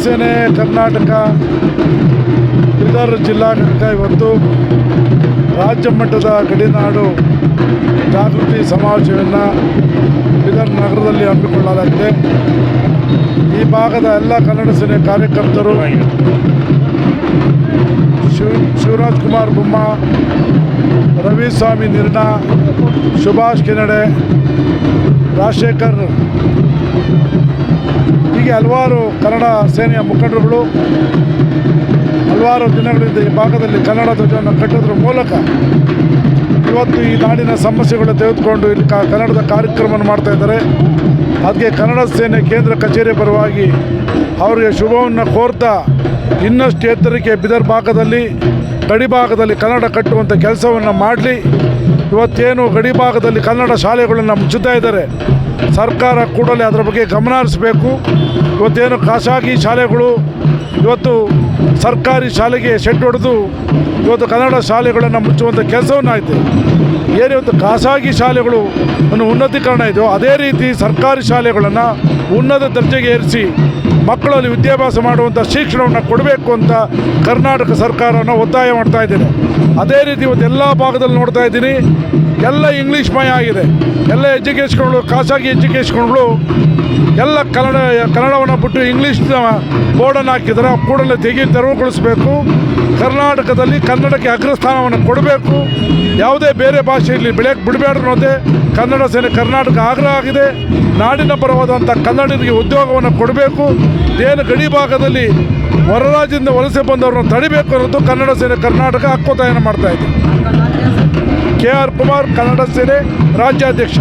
ಸೇನೆ ಕರ್ನಾಟಕ ಬೀದರ್ ಜಿಲ್ಲಾ ಘಟಕ ಇವತ್ತು ರಾಜ್ಯ ಮಟ್ಟದ ಗಡಿನಾಡು ಜಾಗೃತಿ ಸಮಾವೇಶವನ್ನು ಬೀದರ್ ನಗರದಲ್ಲಿ ಹಮ್ಮಿಕೊಳ್ಳಲಾಗಿದೆ. ಈ ಭಾಗದ ಎಲ್ಲ ಕನ್ನಡ ಸೇನೆ ಕಾರ್ಯಕರ್ತರು ಶಿವರಾಜ್ ಕುಮಾರ್ ಬೊಮ್ಮ, ರವಿಸ್ವಾಮಿ ನಿರ್ಣ, ಸುಭಾಷ್ ಕೆನಡೆ, ರಾಜಶೇಖರ್ ಹೀಗೆ ಹಲವಾರು ಕನ್ನಡ ಸೇನೆಯ ಮುಖಂಡರುಗಳು ಹಲವಾರು ದಿನಗಳಿಂದ ಈ ಭಾಗದಲ್ಲಿ ಕನ್ನಡ ಧ್ವಜವನ್ನು ಕಟ್ಟೋದ್ರ ಮೂಲಕ ಇವತ್ತು ಈ ನಾಡಿನ ಸಮಸ್ಯೆಗಳು ತೆಗೆದುಕೊಂಡು ಇಲ್ಲಿ ಕನ್ನಡದ ಕಾರ್ಯಕ್ರಮವನ್ನು ಮಾಡ್ತಾಯಿದ್ದಾರೆ. ಅದಕ್ಕೆ ಕನ್ನಡ ಸೇನೆ ಕೇಂದ್ರ ಕಚೇರಿ ಪರವಾಗಿ ಅವರಿಗೆ ಶುಭವನ್ನು ಕೋರ್ತಾ ಇನ್ನಷ್ಟು ಎತ್ತರಕ್ಕೆ ಬೀದರ್ ಭಾಗದಲ್ಲಿ ಗಡಿ ಭಾಗದಲ್ಲಿ ಕನ್ನಡ ಕಟ್ಟುವಂಥ ಕೆಲಸವನ್ನು ಮಾಡಲಿ. ಇವತ್ತೇನು ಗಡಿ ಭಾಗದಲ್ಲಿ ಕನ್ನಡ ಶಾಲೆಗಳನ್ನು ಮುಚ್ಚುತ್ತಾ ಇದ್ದಾರೆ, ಸರ್ಕಾರ ಕೂಡಲೇ ಅದರ ಬಗ್ಗೆ ಗಮನ ಹರಿಸಬೇಕು. ಇವತ್ತೇನು ಖಾಸಗಿ ಶಾಲೆಗಳು ಇವತ್ತು ಸರ್ಕಾರಿ ಶಾಲೆಗೆ ಶೆಡ್ ಹೊಡೆದು ಇವತ್ತು ಕನ್ನಡ ಶಾಲೆಗಳನ್ನು ಮುಚ್ಚುವಂಥ ಕೆಲಸವನ್ನು ಆಯಿತು. ಏನಿವತ್ತು ಖಾಸಗಿ ಶಾಲೆಗಳು ಒಂದು ಉನ್ನತೀಕರಣ ಇದೆಯೋ ಅದೇ ರೀತಿ ಸರ್ಕಾರಿ ಶಾಲೆಗಳನ್ನು ಉನ್ನತ ದರ್ಜೆಗೆ ಏರಿಸಿ ಮಕ್ಕಳಲ್ಲಿ ವಿದ್ಯಾಭ್ಯಾಸ ಮಾಡುವಂಥ ಶಿಕ್ಷಣವನ್ನು ಕೊಡಬೇಕು ಅಂತ ಕರ್ನಾಟಕ ಸರ್ಕಾರನ ಒತ್ತಾಯ ಮಾಡ್ತಾ ಇದ್ದೇನೆ. ಅದೇ ರೀತಿ ಇವತ್ತು ಎಲ್ಲ ಭಾಗದಲ್ಲಿ ನೋಡ್ತಾ ಇದ್ದೀನಿ, ಎಲ್ಲ ಇಂಗ್ಲೀಷ್ ಮಯ ಆಗಿದೆ. ಎಲ್ಲ ಎಜುಕೇಷನ್ಗಳು ಖಾಸಗಿ ಎಜುಕೇಷನ್ಗಳು ಎಲ್ಲ ಕನ್ನಡವನ್ನು ಬಿಟ್ಟು ಇಂಗ್ಲೀಷ್ನ ಬೋರ್ಡನ್ನು ಹಾಕಿದರೆ ಕೂಡಲೇ ತೆರವುಗೊಳಿಸಬೇಕು. ಕರ್ನಾಟಕದಲ್ಲಿ ಕನ್ನಡಕ್ಕೆ ಅಗ್ರಸ್ಥಾನವನ್ನು ಕೊಡಬೇಕು. ಯಾವುದೇ ಬೇರೆ ಭಾಷೆಯಲ್ಲಿ ಬೆಳೆಯಕ್ಕೆ ಬಿಡಬೇಡ ಅನ್ನೋದೇ ಕನ್ನಡ ಸೇನೆ ಕರ್ನಾಟಕ ಆಗ್ರಹ ಆಗಿದೆ. ನಾಡಿನ ಪರವಾದಂಥ ಕನ್ನಡಿಗರಿಗೆ ಉದ್ಯೋಗವನ್ನು ಕೊಡಬೇಕು. ಏನು ಗಡಿ ಭಾಗದಲ್ಲಿ ಹೊರ ರಾಜ್ಯದಿಂದ ವಲಸೆ ಬಂದವರನ್ನು ತಡಿಬೇಕು ಅನ್ನೋದು ಕನ್ನಡ ಸೇನೆ ಕರ್ನಾಟಕ ಹಕ್ಕೊತ್ತಾಯನ ಮಾಡ್ತಾಯಿದೆ. KR ಕುಮಾರ್, ಕನ್ನಡ ಸೇನೆ ರಾಜ್ಯಾಧ್ಯಕ್ಷ.